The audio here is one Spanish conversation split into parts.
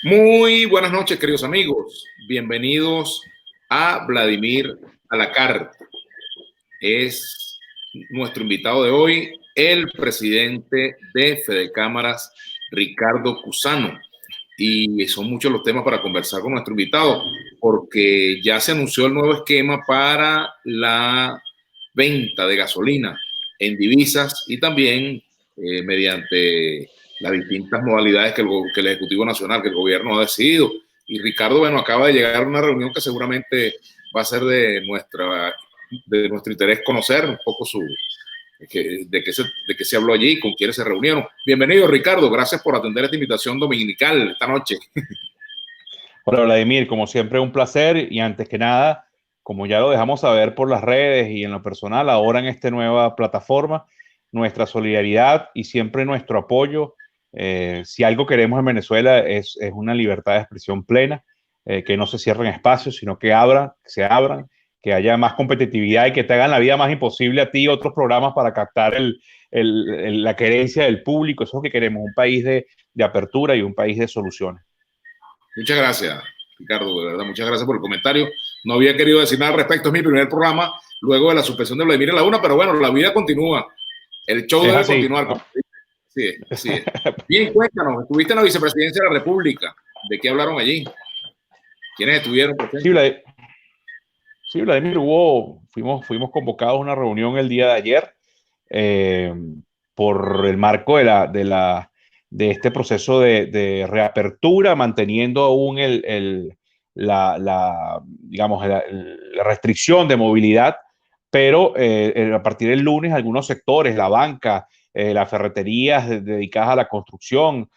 Muy buenas noches, queridos amigos. Bienvenidos a Vladimir a la carta. Es nuestro invitado de hoy, el presidente de Fedecámaras, Ricardo Cusano. Y son muchos los temas para conversar con nuestro invitado, porque ya se anunció el nuevo esquema para la venta de gasolina en divisas y también mediante las distintas modalidades que el Ejecutivo Nacional, que el gobierno ha decidido. Y Ricardo, bueno, acaba de llegar a una reunión que seguramente va a ser de nuestro interés conocer un poco de qué se habló allí, con quiénes se reunieron. Bienvenido, Ricardo. Gracias por atender esta invitación dominical esta noche. Hola Vladimir, como siempre un placer y antes que nada, como ya lo dejamos saber por las redes y en lo personal, ahora en esta nueva plataforma, nuestra solidaridad y siempre nuestro apoyo. Si algo queremos en Venezuela es una libertad de expresión plena, que no se cierren espacios, sino que se abran, que haya más competitividad y que te hagan la vida más imposible a ti y otros programas para captar la querencia del público. Eso es lo que queremos, un país de apertura y un país de soluciones. Muchas gracias, Ricardo, de verdad, muchas gracias por el comentario. No había querido decir nada al respecto, es mi primer programa luego de la suspensión de Vladimir en la una, pero bueno, la vida continúa. El show Es debe así, continuar. ¿no? Así es, así es. Bien, cuéntanos, estuviste en la vicepresidencia de la República. ¿De qué hablaron allí? ¿Quiénes estuvieron Sí, presentes? sí, Vladimir, fuimos convocados a una reunión el día de ayer eh, por el marco de este proceso de reapertura, manteniendo aún digamos, la restricción de movilidad, pero a partir del lunes algunos sectores, la banca, las ferreterías dedicadas a la construcción,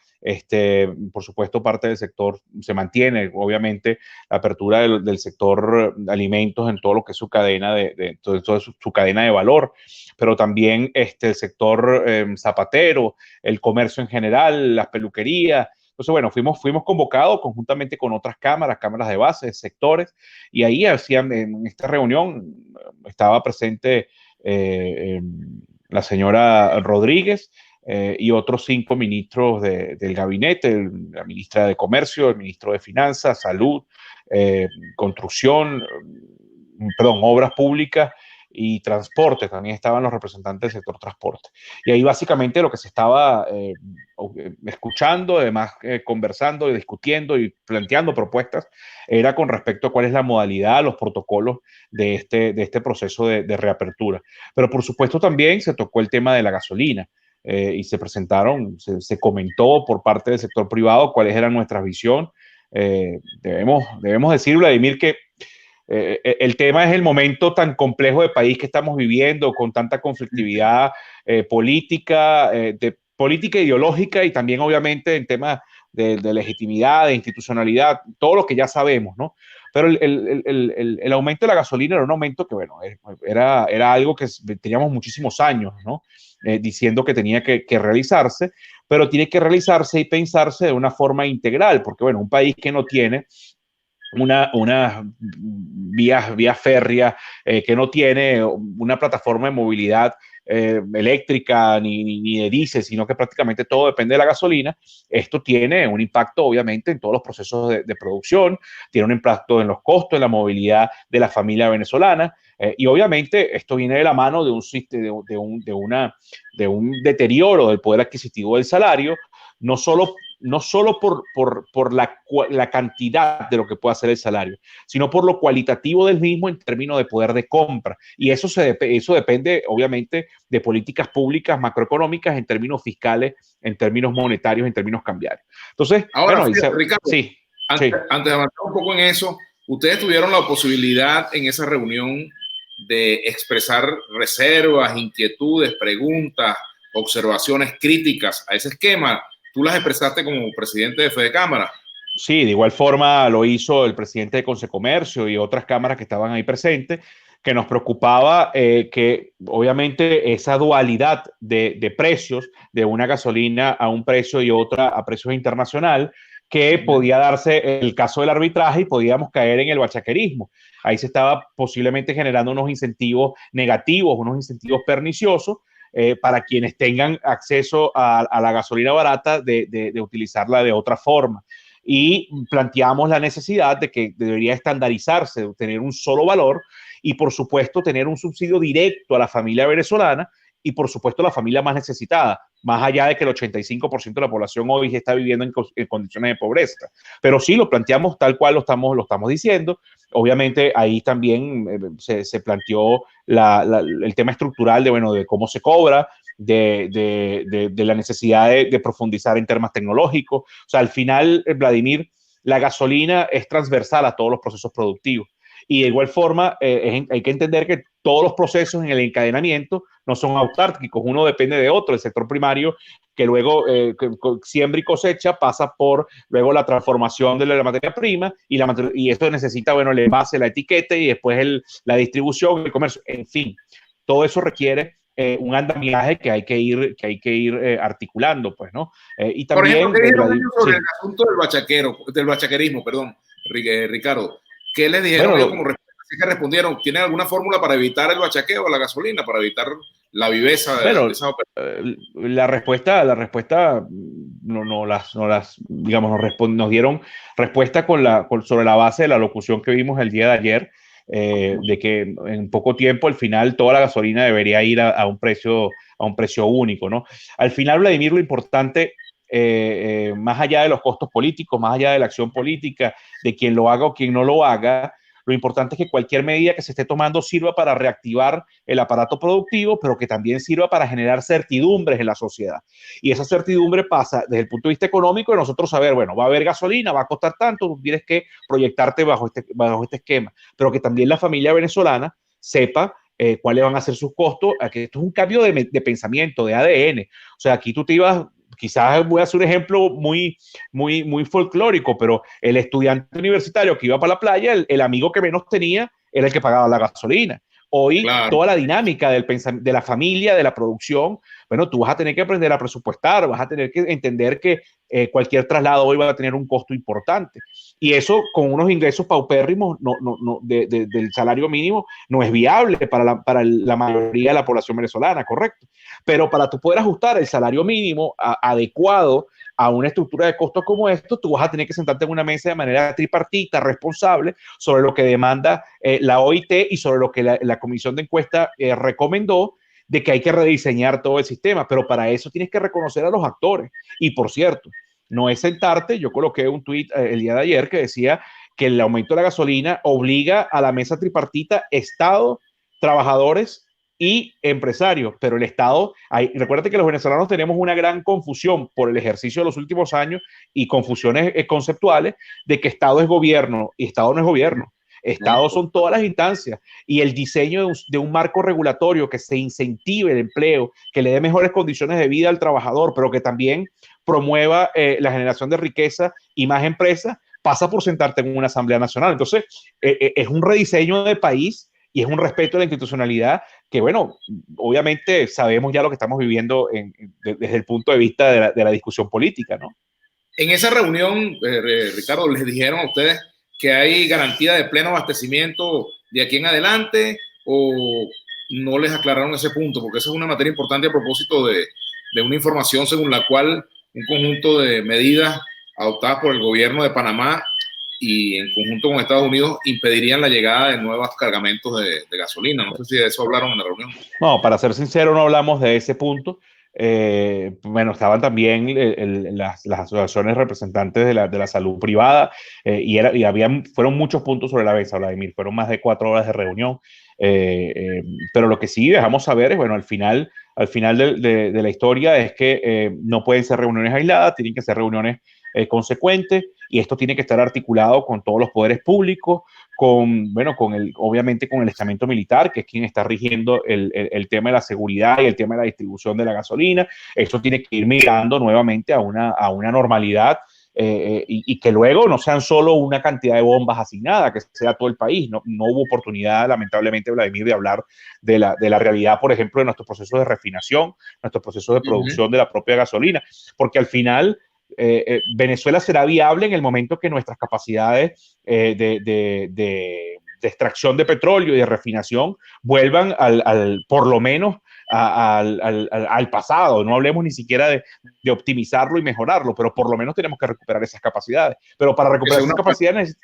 por supuesto, parte del sector se mantiene, obviamente, la apertura del sector de alimentos en todo lo que es su cadena su cadena de valor, pero también el sector zapatero, el comercio en general, las peluquerías. Entonces, bueno, fuimos convocados conjuntamente con otras cámaras de base, sectores, y ahí en esta reunión estaba presente la señora Rodríguez, y otros 5 ministros del gabinete, la ministra de Comercio, el ministro de Finanzas, Salud, Construcción, perdón, Obras Públicas y Transporte. También estaban los representantes del sector transporte. Y ahí básicamente lo que se estaba escuchando, además conversando, discutiendo y planteando propuestas, era con respecto a cuál es la modalidad, los protocolos de este proceso de reapertura. Pero por supuesto también se tocó el tema de la gasolina. Y se comentó por parte del sector privado cuáles eran nuestras visión. Debemos decir, Vladimir, que el tema es el momento tan complejo de país que estamos viviendo, con tanta conflictividad política ideológica y también obviamente en temas de legitimidad, de institucionalidad, todo lo que ya sabemos, ¿no? Pero el aumento de la gasolina era un aumento que, bueno, era algo que teníamos muchísimos años, ¿no? Diciendo que tenía que realizarse, pero tiene que realizarse y pensarse de una forma integral, porque, bueno, un país que no tiene una vía férrea, que no tiene una plataforma de movilidad eléctrica ni de diésel, sino que prácticamente todo depende de la gasolina. Esto tiene un impacto obviamente en todos los procesos de producción, tiene un impacto en los costos, en la movilidad de la familia venezolana, y obviamente esto viene de la mano de un deterioro del poder adquisitivo del salario, no solo por la cantidad de lo que puede hacer el salario, sino por lo cualitativo del mismo en términos de poder de compra. Y eso depende, obviamente, de políticas públicas macroeconómicas en términos fiscales, en términos monetarios, en términos cambiarios. Entonces, Ahora, bueno, fíjate, Ricardo, sí, sí. antes de avanzar un poco en eso, ustedes tuvieron la posibilidad en esa reunión de expresar reservas, inquietudes, preguntas, observaciones críticas a ese esquema. Tú las expresaste como presidente de Fedecámara. Sí, de igual forma lo hizo el presidente de Consecomercio y otras cámaras que estaban ahí presentes, que nos preocupaba que obviamente esa dualidad de precios de una gasolina a un precio y otra a precios internacional, que podía darse el caso del arbitraje y podíamos caer en el bachaquerismo. Ahí se estaba posiblemente generando unos incentivos negativos, unos incentivos perniciosos, para quienes tengan acceso a la gasolina barata de utilizarla de otra forma. y planteamos la necesidad de que debería estandarizarse, tener un solo valor y, por supuesto, tener un subsidio directo a la familia venezolana y, por supuesto, la familia más necesitada, más allá de que el 85% de la población hoy está viviendo en condiciones de pobreza. Pero sí, lo planteamos tal cual lo estamos diciendo. Obviamente, ahí también se planteó el tema estructural de, bueno, de cómo se cobra, de la necesidad de profundizar en temas tecnológicos. O sea, al final, Vladimir, la gasolina es transversal a todos los procesos productivos. Y de igual forma, hay que entender que todos los procesos en el encadenamiento no son autárquicos, uno depende de otro. El sector primario, que luego siembra y cosecha, pasa por luego la transformación de la materia prima y esto necesita, bueno, el envase, la etiqueta y después la distribución, el comercio, en fin. Todo eso requiere un andamiaje que hay que ir articulando, pues, ¿no? Y también, por ejemplo, ¿qué dijeron ellos sobre el asunto del bachaquerismo, perdón, Ricardo? ¿Qué les dijeron ellos como respuesta? ¿Qué respondieron? ¿Tienen alguna fórmula para evitar el bachaqueo o la gasolina, para evitar la viveza de esa operación? La respuesta nos dieron respuesta sobre la base de la locución que vimos el día de ayer, de que en poco tiempo, al final, toda la gasolina debería ir a un precio único, ¿no? Al final, Vladimir, lo importante, más allá de los costos políticos, más allá de la acción política, de quien lo haga o quien no lo haga, lo importante es que cualquier medida que se esté tomando sirva para reactivar el aparato productivo, pero que también sirva para generar certidumbres en la sociedad. Y esa certidumbre pasa desde el punto de vista económico de nosotros saber, bueno, va a haber gasolina, va a costar tanto, tú tienes que proyectarte bajo este esquema, pero que también la familia venezolana sepa cuáles van a ser sus costos. Aquí esto es un cambio de pensamiento, de ADN. O sea, aquí tú te ibas, quizás voy a hacer un ejemplo muy folclórico, pero el estudiante universitario que iba para la playa, el amigo que menos tenía era el que pagaba la gasolina. Hoy, claro, toda la dinámica de la familia, de la producción, bueno, tú vas a tener que aprender a presupuestar, vas a tener que entender que cualquier traslado hoy va a tener un costo importante. Y eso, con unos ingresos paupérrimos del salario mínimo, no es viable para la mayoría de la población venezolana, correcto. Pero para tú poder ajustar el salario mínimo adecuado a una estructura de costos como esto, tú vas a tener que sentarte en una mesa de manera tripartita, responsable, sobre lo que demanda la OIT y sobre lo que la comisión de encuesta recomendó, de que hay que rediseñar todo el sistema, pero para eso tienes que reconocer a los actores. Y por cierto, no es sentarte, yo coloqué un tuit el día de ayer que decía que el aumento de la gasolina obliga a la mesa tripartita Estado, trabajadores y empresarios, pero el Estado, recuérdate que los venezolanos tenemos una gran confusión por el ejercicio de los últimos años y confusiones conceptuales de que Estado es gobierno y Estado no es gobierno. Estado son todas las instancias y el diseño de un marco regulatorio que se incentive el empleo, que le dé mejores condiciones de vida al trabajador, pero que también promueva la generación de riqueza y más empresas, pasa por sentarte en una Asamblea Nacional. Entonces, es un rediseño de país y es un respeto a la institucionalidad que, bueno, obviamente sabemos ya lo que estamos viviendo desde el punto de vista de la discusión política, ¿no? En esa reunión, Ricardo, les dijeron a ustedes que hay garantía de pleno abastecimiento de aquí en adelante, o no les aclararon ese punto, porque esa es una materia importante a propósito de una información según la cual un conjunto de medidas adoptadas por el gobierno de Panamá y en conjunto con Estados Unidos impedirían la llegada de nuevos cargamentos de gasolina. No sé si de eso hablaron en la reunión. No, para ser sincero, no hablamos de ese punto. Bueno, estaban también las asociaciones representantes de la salud privada fueron muchos puntos sobre la mesa, Vladimir, fueron más de 4 horas de reunión, pero lo que sí dejamos saber es, bueno, al final de la historia es que no pueden ser reuniones aisladas, tienen que ser reuniones consecuentes, y esto tiene que estar articulado con todos los poderes públicos, obviamente con el estamento militar, que es quien está rigiendo el tema de la seguridad y el tema de la distribución de la gasolina. Esto tiene que ir mirando nuevamente a una normalidad y que luego no sean solo una cantidad de bombas asignadas, que sea todo el país. No hubo oportunidad, lamentablemente, Vladimir, de hablar de la realidad, por ejemplo, de nuestros procesos de refinación, nuestros procesos de producción de la propia gasolina, porque al final Venezuela será viable en el momento que nuestras capacidades de extracción de petróleo y de refinación vuelvan por lo menos al pasado, no hablemos ni siquiera de optimizarlo y mejorarlo, pero por lo menos tenemos que recuperar esas capacidades. Pero para recuperar esas capacidades,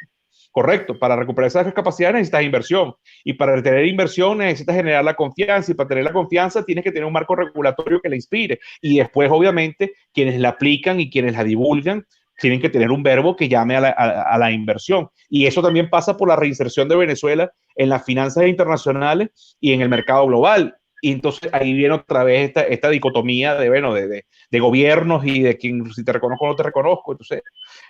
correcto, para recuperar esas capacidades necesitas inversión, y para tener inversión necesitas generar la confianza, y para tener la confianza tienes que tener un marco regulatorio que la inspire, y después obviamente quienes la aplican y quienes la divulgan tienen que tener un verbo que llame a la inversión. Y eso también pasa por la reinserción de Venezuela en las finanzas internacionales y en el mercado global. Y entonces ahí viene otra vez esta dicotomía de gobiernos y de quien, si te reconozco o no te reconozco. Entonces,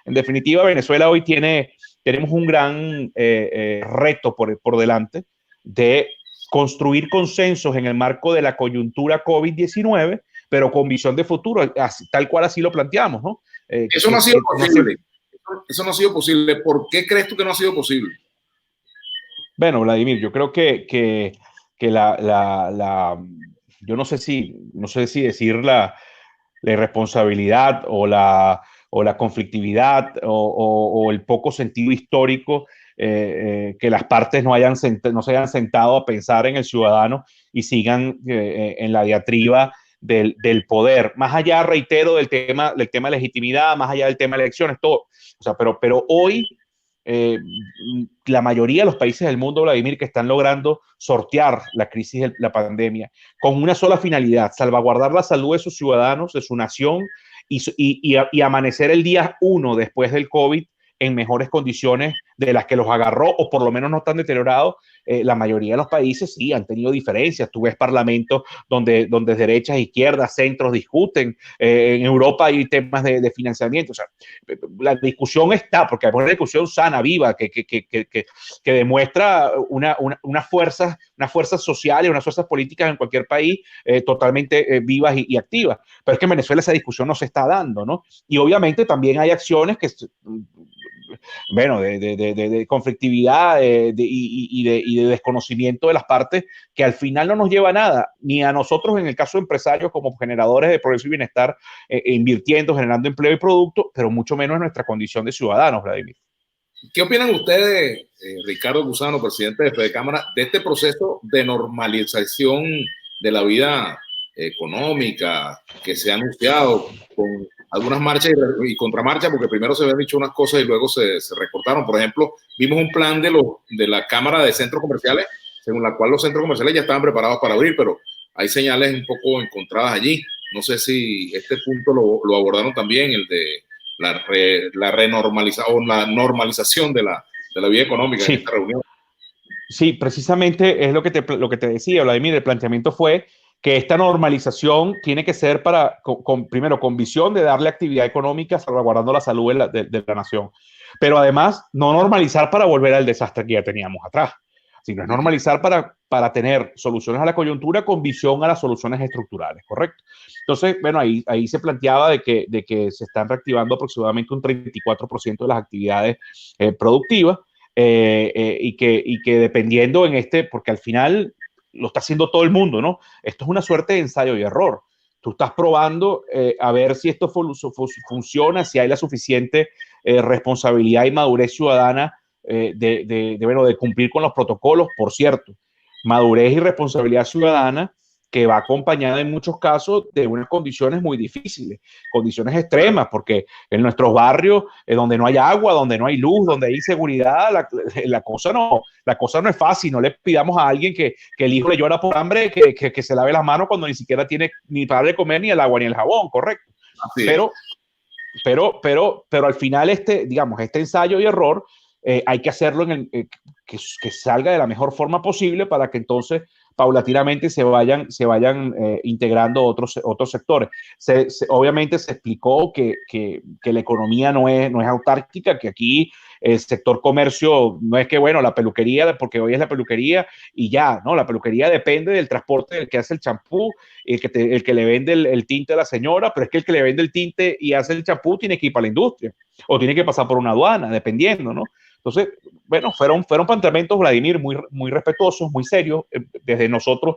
en definitiva, Venezuela hoy tenemos un gran reto por delante de construir consensos en el marco de la coyuntura COVID-19, pero con visión de futuro, tal cual así lo planteamos, ¿no? Eso no ha sido posible. Eso no ha sido posible. ¿Por qué crees tú que no ha sido posible? Bueno, Vladimir, yo creo que yo no sé si decir la irresponsabilidad o la conflictividad o el poco sentido histórico, que las partes no se hayan sentado a pensar en el ciudadano y sigan en la diatriba del poder. Más allá, reitero, del tema de legitimidad, más allá del tema de elecciones, todo. O sea, pero hoy la mayoría de los países del mundo, Vladimir, que están logrando sortear la crisis de la pandemia con una sola finalidad: salvaguardar la salud de sus ciudadanos, de su nación, y amanecer el día 1 después del COVID en mejores condiciones de las que los agarró, o por lo menos no están deteriorados. La mayoría de los países sí han tenido diferencias. Tú ves parlamentos donde derechas, izquierdas, centros discuten. En Europa hay temas de financiamiento. O sea, la discusión está, porque hay una discusión sana, viva, que demuestra unas fuerzas sociales, unas fuerzas políticas en cualquier país totalmente vivas y activas. Pero es que en Venezuela esa discusión no se está dando, ¿no? Y obviamente también hay acciones que, bueno, de conflictividad y de desconocimiento de las partes, que al final no nos lleva a nada, ni a nosotros en el caso de empresarios como generadores de progreso y bienestar, invirtiendo, generando empleo y producto, pero mucho menos en nuestra condición de ciudadanos, Vladimir. ¿Qué opinan ustedes, Ricardo Gusano, presidente de FEDECámara, de este proceso de normalización de la vida económica que se ha anunciado con algunas marchas y contramarchas, porque primero se habían dicho unas cosas y luego se recortaron? Por ejemplo, vimos un plan de la Cámara de Centros Comerciales, según la cual los centros comerciales ya estaban preparados para abrir, pero hay señales un poco encontradas allí. No sé si este punto lo abordaron también, el de la normalización de la vida económica, sí, en esta reunión. Sí, precisamente es lo que te decía, Vladimir. El planteamiento fue que esta normalización tiene que ser primero, con visión de darle actividad económica, salvaguardando la salud de la nación, pero además no normalizar para volver al desastre que ya teníamos atrás, sino es normalizar para tener soluciones a la coyuntura con visión a las soluciones estructurales, ¿correcto? Entonces, bueno, ahí se planteaba de que se están reactivando aproximadamente un 34% de las actividades productivas, y que dependiendo porque al final lo está haciendo todo el mundo, ¿no? Esto es una suerte de ensayo y error. Tú estás probando a ver si esto funciona, si hay la suficiente responsabilidad y madurez ciudadana de cumplir con los protocolos. Por cierto, madurez y responsabilidad ciudadana que va acompañada en muchos casos de unas condiciones muy difíciles, condiciones extremas, porque en nuestros barrios, donde no hay agua, donde no hay luz, donde hay inseguridad, la cosa no es fácil. No le pidamos a alguien que el hijo le llora por hambre que se lave las manos cuando ni siquiera tiene ni para de comer, ni el agua, ni el jabón, correcto. Pero al final este ensayo y error hay que hacerlo que salga de la mejor forma posible, para que entonces paulatinamente se vayan integrando otros sectores. Obviamente se explicó que la economía no es autárquica, que aquí el sector comercio no es que, bueno, la peluquería, porque hoy es la peluquería y ya, ¿no? La peluquería depende del transporte del que hace el champú, el que le vende el tinte a la señora, pero es que el que le vende el tinte y hace el champú tiene que ir para la industria o tiene que pasar por una aduana, dependiendo, ¿no? Entonces, bueno, fueron planteamientos, Vladimir, muy, muy respetuosos, muy serios, desde nosotros,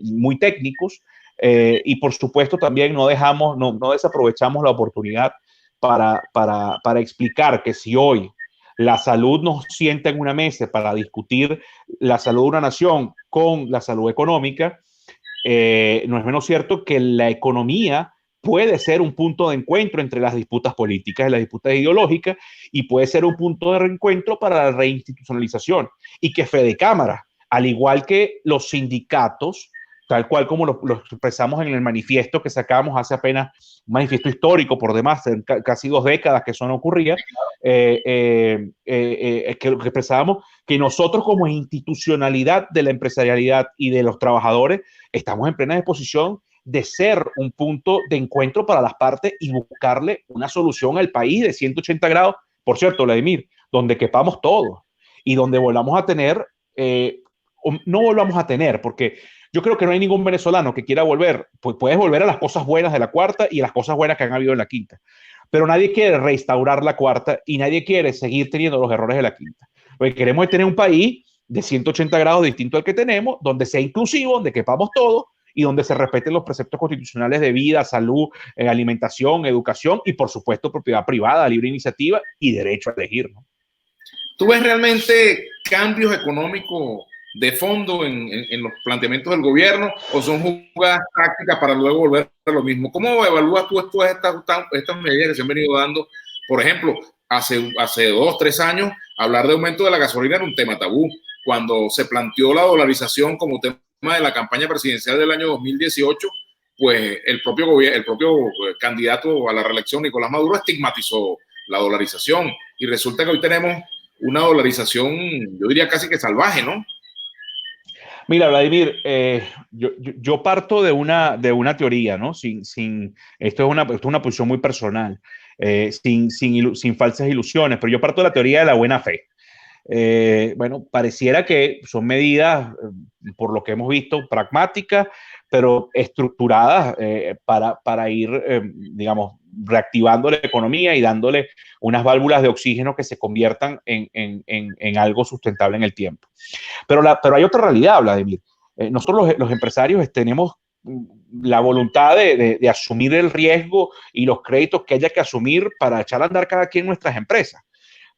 muy técnicos, y por supuesto también no desaprovechamos la oportunidad para explicar que si hoy la salud nos sienta en una mesa para discutir la salud de una nación con la salud económica, no es menos cierto que la economía puede ser un punto de encuentro entre las disputas políticas y las disputas ideológicas y puede ser un punto de reencuentro para la reinstitucionalización y que Fede Cámara, al igual que los sindicatos, tal cual como lo expresamos en el manifiesto que sacamos hace apenas, un manifiesto histórico por demás, casi 2 décadas que eso no ocurría, que expresábamos que nosotros como institucionalidad de la empresarialidad y de los trabajadores estamos en plena disposición de ser un punto de encuentro para las partes y buscarle una solución al país de 180 grados, por cierto, Vladimir, donde quepamos todos y donde volvamos a tener, no volvamos a tener, porque yo creo que no hay ningún venezolano que quiera volver, pues puedes volver a las cosas buenas de la cuarta y a las cosas buenas que han habido en la quinta, pero nadie quiere restaurar la cuarta y nadie quiere seguir teniendo los errores de la quinta. Lo que queremos es tener un país de 180 grados distinto al que tenemos, donde sea inclusivo, donde quepamos todos y donde se respeten los preceptos constitucionales de vida, salud, alimentación, educación y, por supuesto, propiedad privada, libre iniciativa y derecho a elegir, ¿no? ¿Tú ves realmente cambios económicos de fondo en los planteamientos del gobierno o son jugadas tácticas para luego volver a lo mismo? ¿Cómo evalúas tú estas medidas que se han venido dando? Por ejemplo, hace 2, 3 años, hablar de aumento de la gasolina era un tema tabú. Cuando se planteó la dolarización como tema de la campaña presidencial del año 2018, pues el propio candidato a la reelección, Nicolás Maduro, estigmatizó la dolarización y resulta que hoy tenemos una dolarización, yo diría casi que salvaje, ¿no? Mira, Vladimir, yo parto de una teoría, ¿no? Esto es una posición muy personal, sin falsas ilusiones, pero yo parto de la teoría de la buena fe. Bueno, pareciera que son medidas, por lo que hemos visto, pragmáticas, pero estructuradas para ir, digamos, reactivando la economía y dándole unas válvulas de oxígeno que se conviertan en algo sustentable en el tiempo. Pero hay otra realidad, Vladimir. Nosotros los empresarios tenemos la voluntad de asumir el riesgo y los créditos que haya que asumir para echar a andar cada quien nuestras empresas.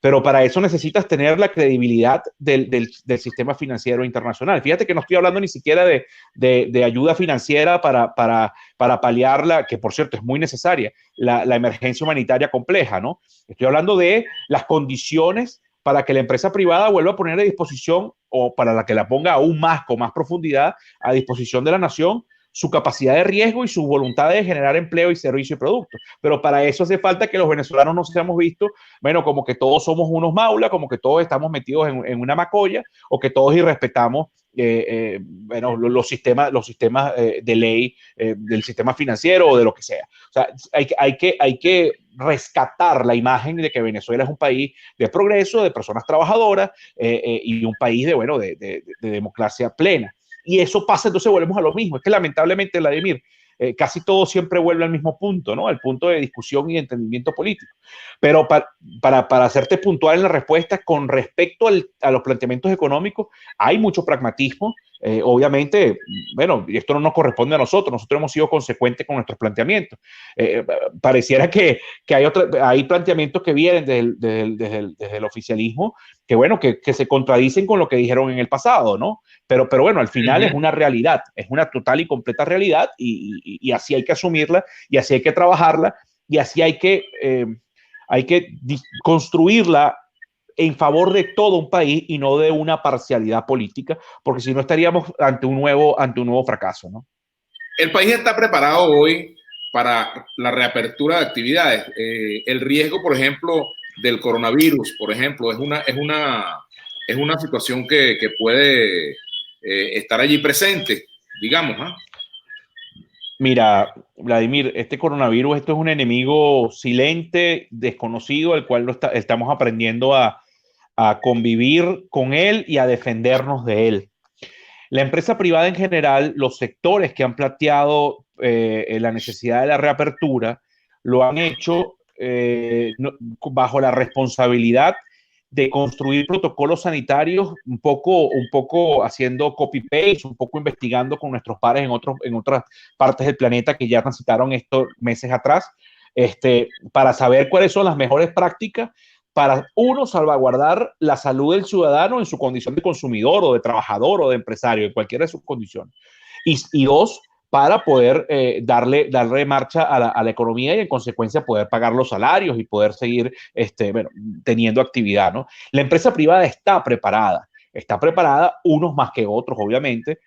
Pero para eso necesitas tener la credibilidad del sistema financiero internacional. Fíjate que no estoy hablando ni siquiera de ayuda financiera para paliarla, que por cierto es muy necesaria, la emergencia humanitaria compleja, ¿no? Estoy hablando de las condiciones para que la empresa privada vuelva a poner a disposición o para la que la ponga aún más, con más profundidad, a disposición de la nación su capacidad de riesgo y su voluntad de generar empleo y servicio y producto. Pero para eso hace falta que los venezolanos nos hayamos visto, bueno, como que todos somos unos maulas, como que todos estamos metidos en una macolla o que todos irrespetamos bueno, los sistemas de ley del sistema financiero o de lo que sea. O sea, hay que rescatar la imagen de que Venezuela es un país de progreso, de personas trabajadoras y un país de democracia plena. Y eso pasa, entonces volvemos a lo mismo. Es que lamentablemente, Vladimir, casi todo siempre vuelve al mismo punto, ¿no? Al punto de discusión y de entendimiento político. Pero para hacerte puntual en la respuesta, con respecto a los planteamientos económicos, hay mucho pragmatismo. Obviamente, bueno, esto no nos corresponde a nosotros hemos sido consecuentes con nuestros planteamientos. Pareciera que hay planteamientos que vienen desde el oficialismo que, bueno, que se contradicen con lo que dijeron en el pasado, ¿no? Pero bueno, al final es una realidad, es una total y completa realidad y así hay que asumirla y así hay que trabajarla y así hay que construirla en favor de todo un país y no de una parcialidad política, porque si no estaríamos ante un nuevo fracaso, ¿no? El país está preparado hoy para la reapertura de actividades. El riesgo, por ejemplo, del coronavirus, por ejemplo, es una situación que puede estar allí presente, digamos, ¿eh? Mira, Vladimir, este coronavirus, esto es un enemigo silente, desconocido, al cual estamos aprendiendo a convivir con él y a defendernos de él. La empresa privada en general, los sectores que han planteado la necesidad de la reapertura, lo han hecho bajo la responsabilidad de construir protocolos sanitarios un poco haciendo copy-paste, un poco investigando con nuestros pares en otras partes del planeta que ya transitaron estos meses atrás, para saber cuáles son las mejores prácticas para, uno, salvaguardar la salud del ciudadano en su condición de consumidor o de trabajador o de empresario, en cualquiera de sus condiciones. y dos, para poder darle marcha a la economía y en consecuencia poder pagar los salarios y poder seguir bueno, teniendo actividad, ¿no? La empresa privada está preparada, unos más que otros, obviamente.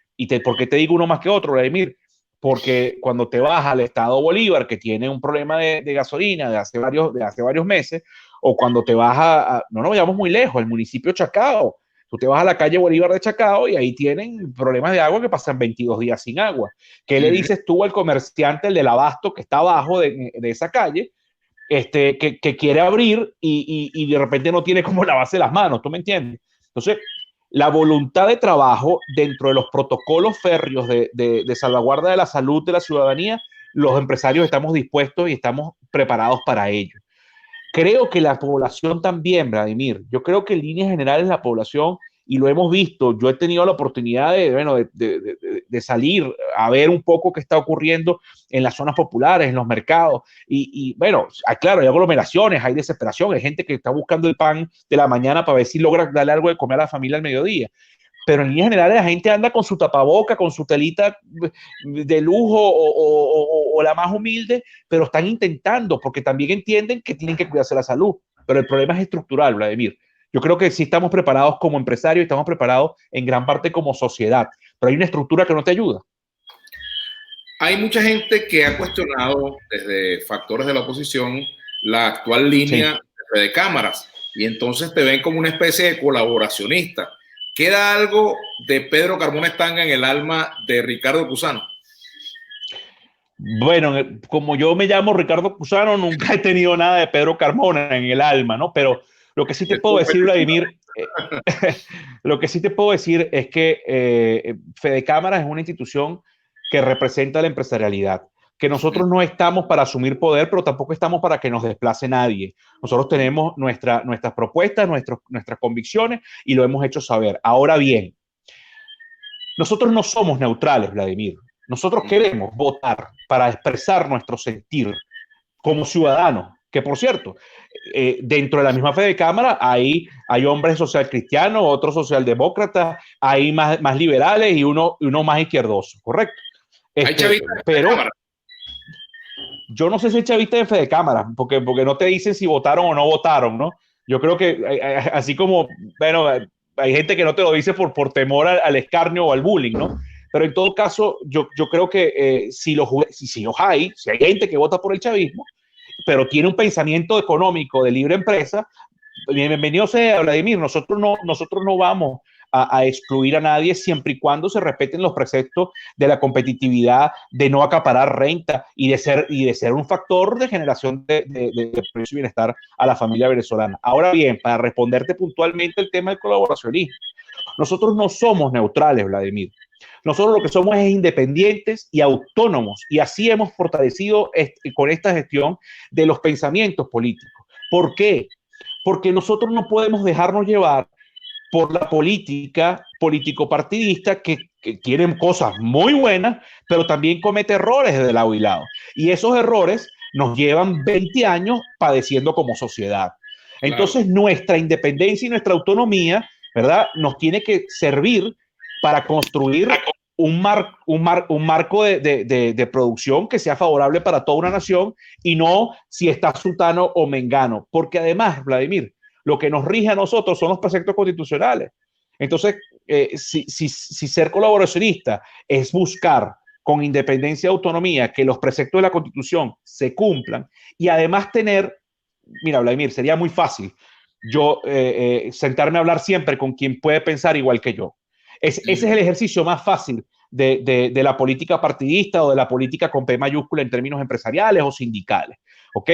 ¿Por qué te digo uno más que otro, Vladimir? Porque cuando te vas al estado Bolívar, que tiene un problema de gasolina de hace varios meses, o cuando te vas no nos vayamos muy lejos, el municipio Chacao, tú te vas a la calle Bolívar de Chacao y ahí tienen problemas de agua que pasan 22 días sin agua. ¿Qué le dices tú al comerciante, el del abasto que está abajo de esa calle, que quiere abrir y de repente no tiene como lavarse las manos? ¿Tú me entiendes? Entonces, la voluntad de trabajo dentro de los protocolos férreos de salvaguarda de la salud de la ciudadanía, los empresarios estamos dispuestos y estamos preparados para ello. Creo que la población también, Vladimir, yo creo que en líneas generales la población, y lo hemos visto, yo he tenido la oportunidad de salir a ver un poco qué está ocurriendo en las zonas populares, en los mercados, bueno, claro, hay aglomeraciones, hay desesperación, hay gente que está buscando el pan de la mañana para ver si logra darle algo de comer a la familia al mediodía. Pero en líneas generales la gente anda con su tapaboca, con su telita de lujo o la más humilde, pero están intentando porque también entienden que tienen que cuidarse la salud. Pero el problema es estructural, Vladimir. Yo creo que sí estamos preparados como empresarios, estamos preparados en gran parte como sociedad, pero hay una estructura que no te ayuda. Hay mucha gente que ha cuestionado desde factores de la oposición la actual línea de cámaras y entonces te ven como una especie de colaboracionista. ¿Queda algo de Pedro Carmona Estanga en el alma de Ricardo Cusano? Bueno, como yo me llamo Ricardo Cusano, nunca he tenido nada de Pedro Carmona en el alma, ¿no? Pero lo que sí te puedo decir, Vladimir, lo que sí te puedo decir es que Fede Cámaras es una institución que representa la empresarialidad, que nosotros no estamos para asumir poder, pero tampoco estamos para que nos desplace nadie. Nosotros tenemos nuestras propuestas, nuestras convicciones y lo hemos hecho saber. Ahora bien, nosotros no somos neutrales, Vladimir. Nosotros queremos votar para expresar nuestro sentir como ciudadanos, que por cierto, dentro de la misma Fede Cámara hay hombres social cristianos, otros socialdemócratas, hay más liberales y uno más izquierdoso, ¿correcto? Hay chavistas pero yo no sé si hay chavistas de Fede Cámara, porque no te dicen si votaron o no votaron, ¿no? Yo creo que así como, bueno, hay gente que no te lo dice por temor al escarnio o al bullying, ¿no? Pero en todo caso, yo creo que si hay gente que vota por el chavismo, pero tiene un pensamiento económico de libre empresa, bienvenido sea, Vladimir. Nosotros no vamos a excluir a nadie siempre y cuando se respeten los preceptos de la competitividad, de no acaparar renta y de ser un factor de generación de precio y bienestar a la familia venezolana. Ahora bien, para responderte puntualmente el tema del colaboracionismo, nosotros no somos neutrales, Vladimir. Nosotros lo que somos es independientes y autónomos, y así hemos fortalecido con esta gestión de los pensamientos políticos. ¿Por qué? Porque nosotros no podemos dejarnos llevar por la política político-partidista que tienen cosas muy buenas, pero también comete errores de lado y lado. Y esos errores nos llevan 20 años padeciendo como sociedad. Entonces, claro, nuestra independencia y nuestra autonomía, ¿verdad?, nos tiene que servir para construir un marco de producción que sea favorable para toda una nación y no si está sultano o mengano. Porque además, Vladimir, lo que nos rige a nosotros son los preceptos constitucionales. Entonces, si ser colaboracionista es buscar con independencia y autonomía que los preceptos de la Constitución se cumplan y además tener, mira, Vladimir, sería muy fácil yo sentarme a hablar siempre con quien puede pensar igual que yo. Ese es el ejercicio más fácil de la política partidista o de la política con P mayúscula en términos empresariales o sindicales, ¿ok?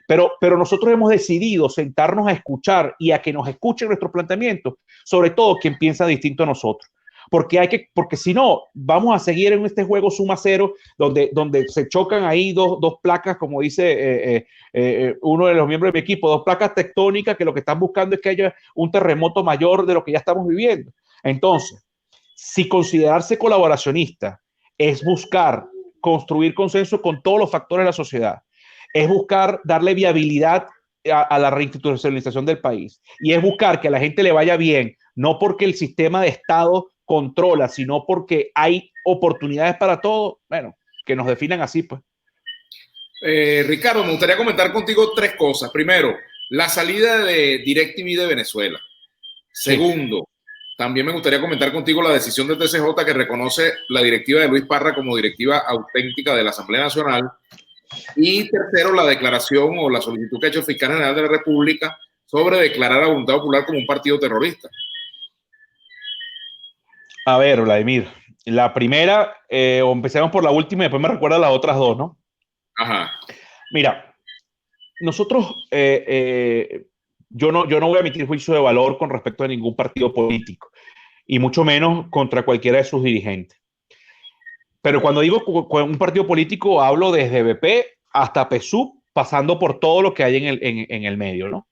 Pero nosotros hemos decidido sentarnos a escuchar y a que nos escuchen nuestros planteamientos, sobre todo quien piensa distinto a nosotros. Porque si no, vamos a seguir en este juego suma cero, donde se chocan ahí dos placas, como dice uno de los miembros de mi equipo, dos placas tectónicas que lo que están buscando es que haya un terremoto mayor de lo que ya estamos viviendo. Entonces, si considerarse colaboracionista es buscar construir consenso con todos los factores de la sociedad, es buscar darle viabilidad a la reinstitucionalización del país y es buscar que a la gente le vaya bien, no porque el sistema de Estado controla, sino porque hay oportunidades para todo, bueno, que nos definan así, pues. Ricardo, me gustaría comentar contigo tres cosas. Primero, la salida de DirecTV de Venezuela. Segundo, también me gustaría comentar contigo la decisión del TCJ que reconoce la directiva de Luis Parra como directiva auténtica de la Asamblea Nacional. Y tercero, la declaración o la solicitud que ha hecho el Fiscal General de la República sobre declarar a Voluntad Popular como un partido terrorista. A ver, Vladimir, la primera, o empecemos por la última y después me recuerda las otras dos, ¿no? Ajá. Mira, nosotros, yo no voy a emitir juicio de valor con respecto a ningún partido político, y mucho menos contra cualquiera de sus dirigentes. Pero cuando digo un partido político, hablo desde BP hasta PSUV, pasando por todo lo que hay en el medio, ¿no?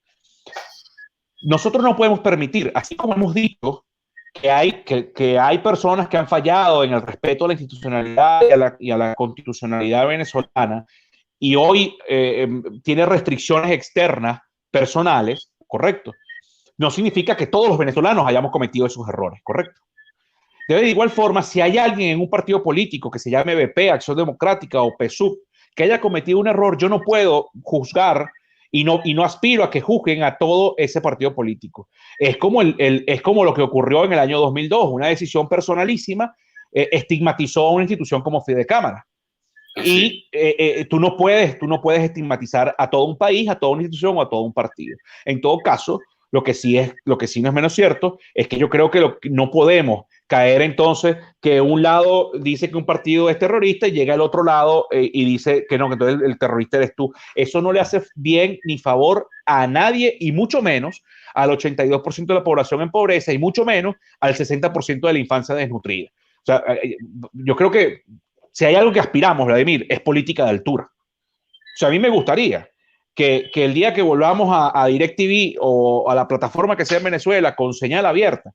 Nosotros no podemos permitir, así como hemos dicho, que hay personas que han fallado en el respeto a la institucionalidad y a la constitucionalidad venezolana, y hoy tiene restricciones externas personales, correcto. No significa que todos los venezolanos hayamos cometido esos errores, correcto. De igual forma, si hay alguien en un partido político que se llame BP, Acción Democrática o PSUV, que haya cometido un error, yo no puedo juzgar y no aspiro a que juzguen a todo ese partido político. Es como lo que ocurrió en el año 2002, una decisión personalísima estigmatizó a una institución como Fidecámara. Y tú no puedes estigmatizar a todo un país, a toda una institución o a todo un partido. En todo caso, lo que sí no es menos cierto es que yo creo que no podemos caer entonces que un lado dice que un partido es terrorista y llega el otro lado y dice que no, que entonces el terrorista eres tú. Eso no le hace bien ni favor a nadie y mucho menos al 82% de la población en pobreza y mucho menos al 60% de la infancia desnutrida. O sea, yo creo que si hay algo que aspiramos, Vladimir, es política de altura. O sea, a mí me gustaría que el día que volvamos a DirecTV o a la plataforma que sea en Venezuela con señal abierta,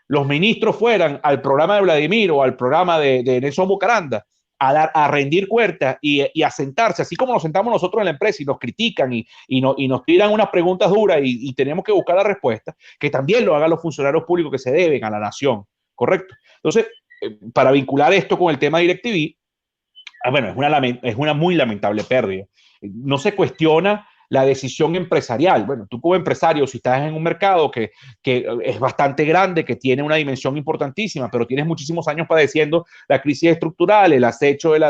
los ministros fueran al programa de Vladimir o al programa de Nelson Bocaranda a rendir cuentas y a sentarse, así como nos sentamos nosotros en la empresa y nos critican y nos tiran unas preguntas duras y tenemos que buscar la respuesta, que también lo hagan los funcionarios públicos que se deben a la nación, ¿correcto? Entonces, para vincular esto con el tema de DirecTV, bueno, es una muy lamentable pérdida. No se cuestiona la decisión empresarial. Bueno, tú como empresario, si estás en un mercado que es bastante grande, que tiene una dimensión importantísima, pero tienes muchísimos años padeciendo la crisis estructural, el acecho de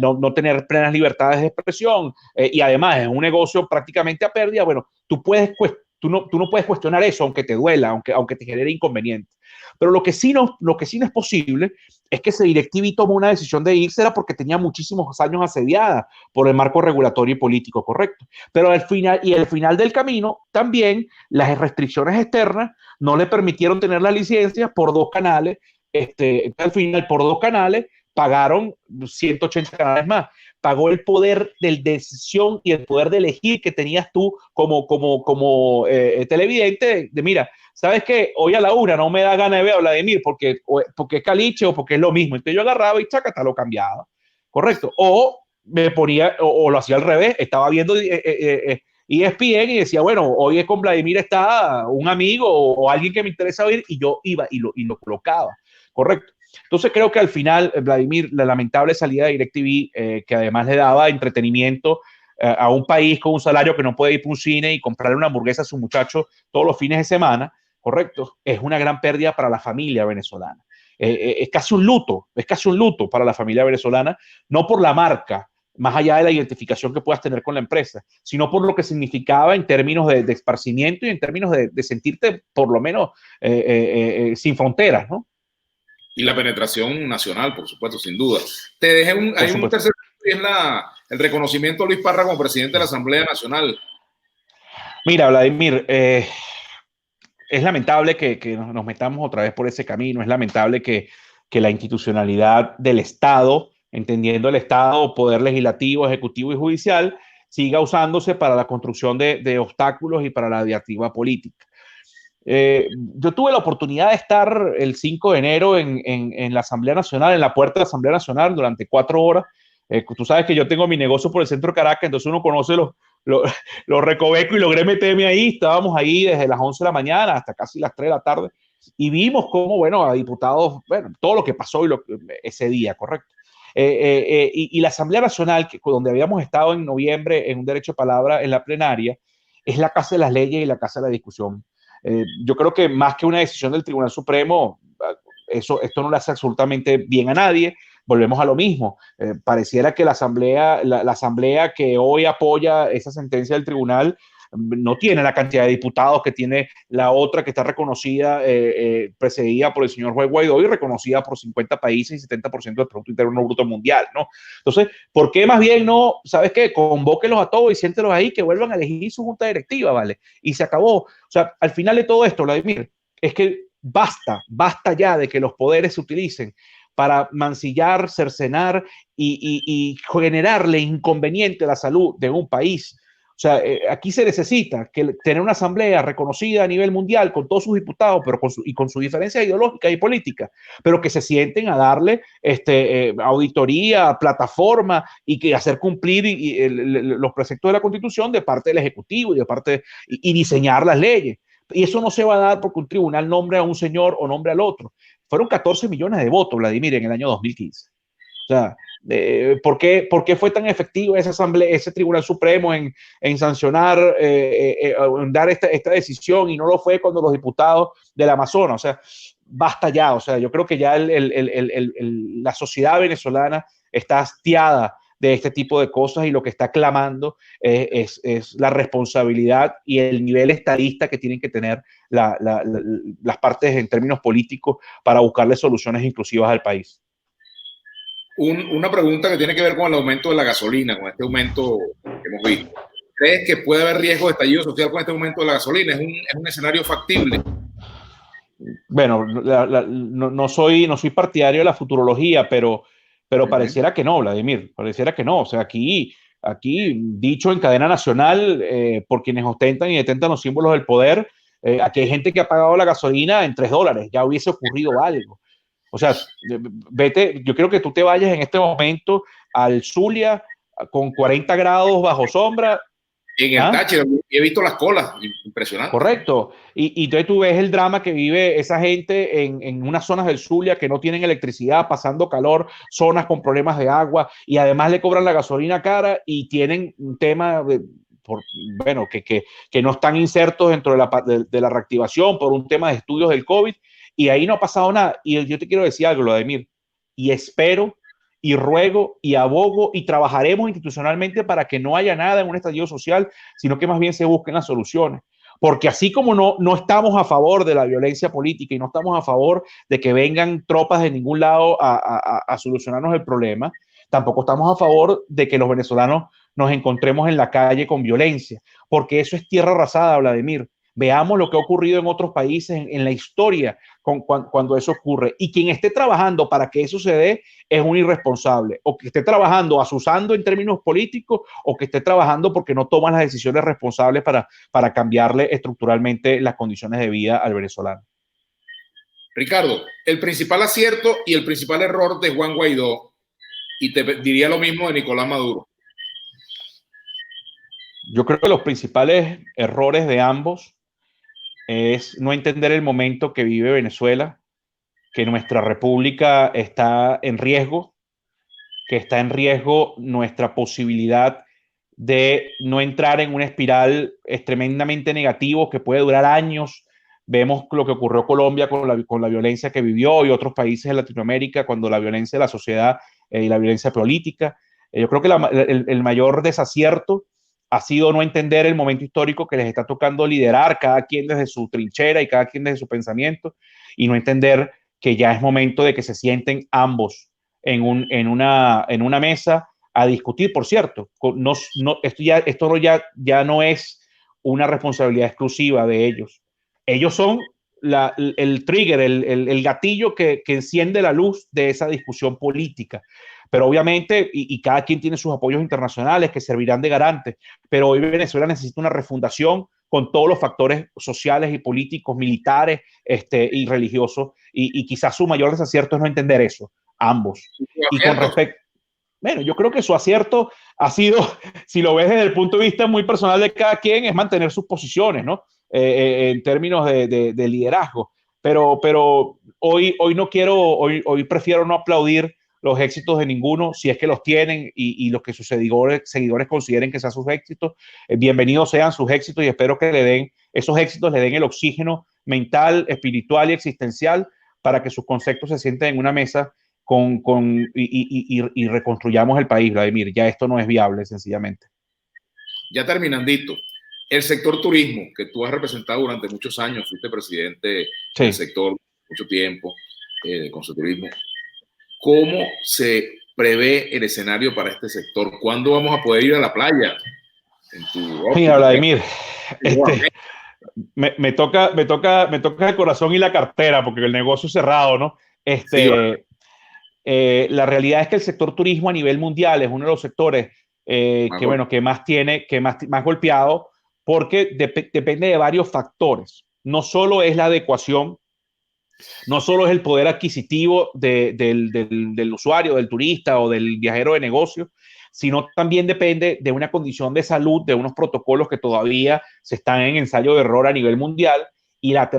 no tener plenas libertades de expresión, y además es un negocio prácticamente a pérdida, bueno, tú no puedes cuestionar eso, aunque te duela, aunque te genere inconveniente. Pero lo que sí no es posible es que ese DirecTV tomó una decisión de irse era porque tenía muchísimos años asediada por el marco regulatorio y político, correcto. Pero al final del camino, también las restricciones externas no le permitieron tener las licencias por 2 canales. Al final, por 2 canales, pagaron 180 canales más. Pagó el poder de decisión y el poder de elegir que tenías tú como televidente de mira, ¿sabes qué? Hoy a la 1 no me da ganas de ver a Vladimir porque es caliche o porque es lo mismo. Entonces yo agarraba y chacata lo cambiaba. ¿Correcto? O me ponía, o lo hacía al revés, estaba viendo ESPN y decía, bueno, hoy es con Vladimir está un amigo o alguien que me interesa oír y yo iba y lo colocaba. ¿Correcto? Entonces creo que al final, Vladimir, la lamentable salida de DirecTV, que además le daba entretenimiento a un país con un salario que no puede ir para un cine y comprarle una hamburguesa a su muchacho todos los fines de semana, correcto, es una gran pérdida para la familia venezolana. Es casi un luto para la familia venezolana, no por la marca, más allá de la identificación que puedas tener con la empresa, sino por lo que significaba en términos de esparcimiento y en términos de sentirte por lo menos sin fronteras, ¿no? Y la penetración nacional, por supuesto, sin duda. Te dejé un tercer punto, y es el reconocimiento a Luis Parra como presidente de la Asamblea Nacional. Mira, Vladimir, es lamentable que nos metamos otra vez por ese camino, es lamentable que la institucionalidad del Estado, entendiendo el Estado, poder legislativo, ejecutivo y judicial, siga usándose para la construcción de obstáculos y para la diatriba política. Yo tuve la oportunidad de estar el 5 de enero en la Asamblea Nacional, en la puerta de la Asamblea Nacional durante 4 horas. Tú sabes que yo tengo mi negocio por el centro de Caracas, entonces uno conoce los recovecos y logré meterme ahí. Estábamos ahí desde las 11 de la mañana hasta casi las 3 de la tarde, Y vimos cómo, bueno, a diputados, bueno, todo lo que pasó ese día, correcto. Y la Asamblea Nacional, donde habíamos estado en noviembre en un derecho de palabra en la plenaria, es la casa de las leyes y la casa de la discusión. Yo creo que más que una decisión del Tribunal Supremo, esto no le hace absolutamente bien a nadie. Volvemos a lo mismo. Pareciera que la asamblea que hoy apoya esa sentencia del tribunal no tiene la cantidad de diputados que tiene la otra que está reconocida, precedida por el señor juez Guaidó y reconocida por 50 países y 70% del Producto Interno Bruto Mundial, ¿no? Entonces, ¿por qué más bien no, sabes qué? Convóquelos a todos y siéntelos ahí, que vuelvan a elegir su junta directiva, ¿vale? Y se acabó. O sea, al final de todo esto, Vladimir, es que basta ya de que los poderes se utilicen para mancillar, cercenar y generarle inconveniente a la salud de un país. O sea, aquí se necesita tener una asamblea reconocida a nivel mundial con todos sus diputados, pero con su diferencia ideológica y política, pero que se sienten a darle auditoría, plataforma y que hacer cumplir los preceptos de la Constitución de parte del Ejecutivo y diseñar las leyes. Y eso no se va a dar porque un tribunal nombre a un señor o nombre al otro. Fueron 14 millones de votos, Vladimir, en el año 2015. O sea, ¿por qué fue tan efectivo esa asamblea, ese Tribunal Supremo en sancionar, en dar esta decisión, y no lo fue cuando los diputados del Amazonas? O sea, basta ya. O sea, yo creo que ya la sociedad venezolana está hastiada de este tipo de cosas y lo que está clamando es la responsabilidad y el nivel estadista que tienen que tener las partes en términos políticos para buscarle soluciones inclusivas al país. Una pregunta que tiene que ver con el aumento de la gasolina, con este aumento que hemos visto. ¿Crees que puede haber riesgo de estallido social con este aumento de la gasolina? ¿Es un escenario factible? Bueno, no soy partidario de la futurología, pero pareciera que no, Vladimir, pareciera que no. O sea, aquí dicho en cadena nacional, por quienes ostentan y detentan los símbolos del poder, aquí hay gente que ha pagado la gasolina en $3, ya hubiese ocurrido algo. O sea, vete, yo quiero que tú te vayas en este momento al Zulia con 40 grados bajo sombra. En el Táchira he visto las colas, impresionante. Correcto. Y entonces tú ves el drama que vive esa gente en unas zonas del Zulia que no tienen electricidad, pasando calor, zonas con problemas de agua, y además le cobran la gasolina cara y tienen un tema que no están insertos dentro de la reactivación por un tema de estudios del COVID, y ahí no ha pasado nada. Y yo te quiero decir algo, Vladimir, y espero y ruego y abogo y trabajaremos institucionalmente para que no haya nada en un estallido social, sino que más bien se busquen las soluciones. Porque así como no estamos a favor de la violencia política y no estamos a favor de que vengan tropas de ningún lado a solucionarnos el problema, tampoco estamos a favor de que los venezolanos nos encontremos en la calle con violencia, porque eso es tierra arrasada, Vladimir. Veamos lo que ha ocurrido en otros países en la historia cuando eso ocurre. Y quien esté trabajando para que eso se dé es un irresponsable, o que esté trabajando asusando en términos políticos, o que esté trabajando porque no toma las decisiones responsables para cambiarle estructuralmente las condiciones de vida al venezolano. Ricardo, el principal acierto y el principal error de Juan Guaidó, y te diría lo mismo de Nicolás Maduro. Yo creo que los principales errores de ambos es no entender el momento que vive Venezuela, que nuestra república está en riesgo, que está en riesgo nuestra posibilidad de no entrar en una espiral tremendamente negativa que puede durar años. Vemos lo que ocurrió en Colombia con la violencia que vivió, y otros países de Latinoamérica cuando la violencia de la sociedad y la violencia política. Yo creo que el mayor desacierto ha sido no entender el momento histórico que les está tocando liderar, cada quien desde su trinchera y cada quien desde su pensamiento, y no entender que ya es momento de que se sienten ambos en una mesa a discutir. Por cierto, esto ya no es una responsabilidad exclusiva de ellos. Ellos son el trigger, el gatillo que enciende la luz de esa discusión política. Pero obviamente, y cada quien tiene sus apoyos internacionales que servirán de garantes, pero hoy Venezuela necesita una refundación con todos los factores sociales y políticos, militares y religiosos, y quizás su mayor desacierto es no entender eso, ambos. Y con respecto, bueno, yo creo que su acierto ha sido, si lo ves desde el punto de vista muy personal de cada quien, es mantener sus posiciones, ¿no? En términos de liderazgo. pero hoy no quiero, hoy prefiero no aplaudir los éxitos de ninguno, si es que los tienen y los que sus seguidores consideren que sean sus éxitos, bienvenidos sean sus éxitos y espero que esos éxitos le den el oxígeno mental, espiritual y existencial para que sus conceptos se sienten en una mesa y reconstruyamos el país, Vladimir. Ya esto no es viable, sencillamente. Ya terminandito, el sector turismo, que tú has representado durante muchos años, fuiste presidente del sector mucho tiempo, de Conceturismo. ¿Cómo se prevé el escenario para este sector? ¿Cuándo vamos a poder ir a la playa? Mira, Vladimir, me toca el corazón y la cartera, porque el negocio es cerrado, ¿no? La realidad es que el sector turismo a nivel mundial es uno de los sectores que más golpeado, porque depende de varios factores. No solo es la adecuación, no solo es el poder adquisitivo del usuario, del turista o del viajero de negocio, sino también depende de una condición de salud, de unos protocolos que todavía se están en ensayo de error a nivel mundial, y la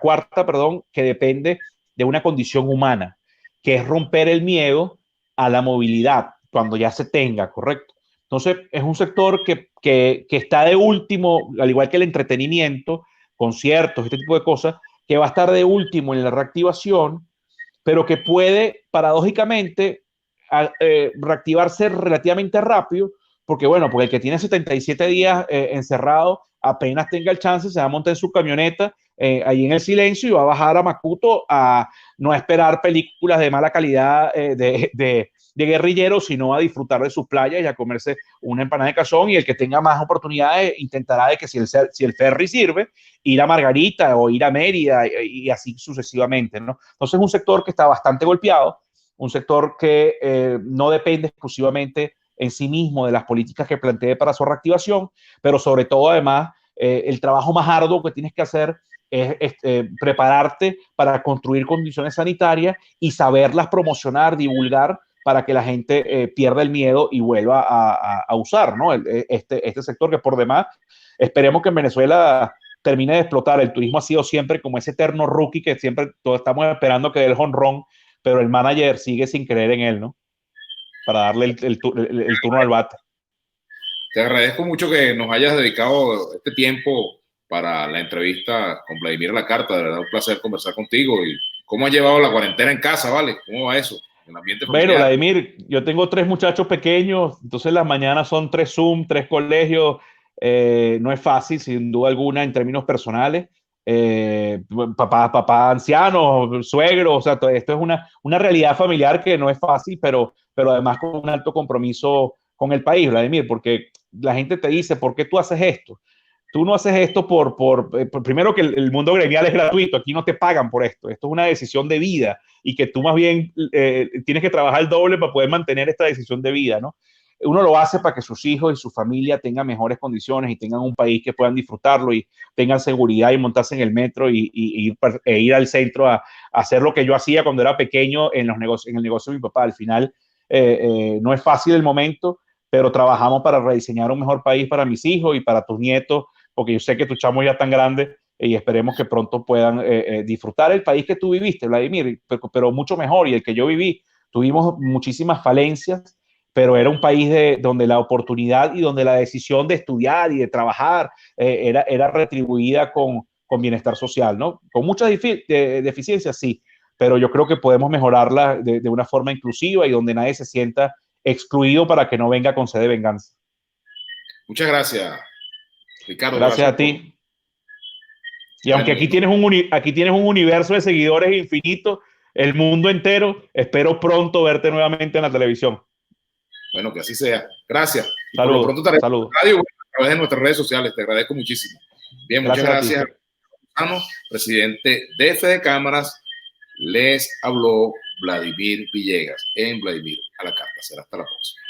cuarta, que depende de una condición humana, que es romper el miedo a la movilidad cuando ya se tenga, ¿correcto? Entonces, es un sector que está de último, al igual que el entretenimiento, conciertos, este tipo de cosas, que va a estar de último en la reactivación, pero que puede, paradójicamente, reactivarse relativamente rápido, porque el que tiene 77 días encerrado, apenas tenga el chance, se va a montar en su camioneta ahí en el silencio y va a bajar a Macuto a no esperar películas de mala calidad de guerrilleros, sino a disfrutar de sus playas y a comerse una empanada de cazón, y el que tenga más oportunidades intentará de que si el ferry sirve, ir a Margarita o ir a Mérida y así sucesivamente, ¿no? Entonces es un sector que está bastante golpeado, un sector que no depende exclusivamente en sí mismo de las políticas que plantee para su reactivación, pero sobre todo además el trabajo más arduo que tienes que hacer es prepararte para construir condiciones sanitarias y saberlas promocionar, divulgar, para que la gente pierda el miedo y vuelva a usar, ¿no? Este sector que por demás, esperemos que en Venezuela termine de explotar. El turismo ha sido siempre como ese eterno rookie que siempre todos estamos esperando que dé el jonrón, pero el manager sigue sin creer en él, ¿no? Para darle el turno al bate. Te agradezco mucho que nos hayas dedicado este tiempo para la entrevista con Vladimir a la Carta. De verdad, un placer conversar contigo. ¿Y cómo has llevado la cuarentena en casa, vale? ¿Cómo va eso? El ambiente familiar. Bueno, Vladimir, yo tengo 3 muchachos pequeños, entonces las mañanas son 3 Zoom, 3 colegios. No es fácil, sin duda alguna, en términos personales. Papá anciano, suegro, o sea, esto es una realidad familiar que no es fácil, pero además con un alto compromiso con el país, Vladimir, porque la gente te dice, ¿por qué tú haces esto? Tú no haces esto primero que el mundo gremial es gratuito, aquí no te pagan por esto es una decisión de vida, y que tú más bien tienes que trabajar el doble para poder mantener esta decisión de vida, ¿no? Uno lo hace para que sus hijos y su familia tengan mejores condiciones y tengan un país que puedan disfrutarlo y tengan seguridad y montarse en el metro e ir al centro a hacer lo que yo hacía cuando era pequeño en el negocio de mi papá. Al final no es fácil el momento, pero trabajamos para rediseñar un mejor país para mis hijos y para tus nietos, porque yo sé que tus chamos ya están grandes y esperemos que pronto puedan disfrutar el país que tú viviste, Vladimir, pero mucho mejor, y el que yo viví. Tuvimos muchísimas falencias, pero era un país donde la oportunidad y donde la decisión de estudiar y de trabajar era retribuida con bienestar social, ¿no? Con muchas deficiencias, sí, pero yo creo que podemos mejorarla de una forma inclusiva y donde nadie se sienta excluido para que no venga con sed de venganza. Muchas gracias, Ricardo. Gracias a ti. Y aunque aquí tienes un universo de seguidores infinito, el mundo entero, espero pronto verte nuevamente en la televisión. Bueno, que así sea. Gracias. Y saludos, por lo pronto estaré en radio a través de nuestras redes sociales. Te agradezco muchísimo. Bien, muchas gracias. Presidente de Fede Cámaras, les habló Vladimir Villegas en Vladimir a la Carta. Será hasta la próxima.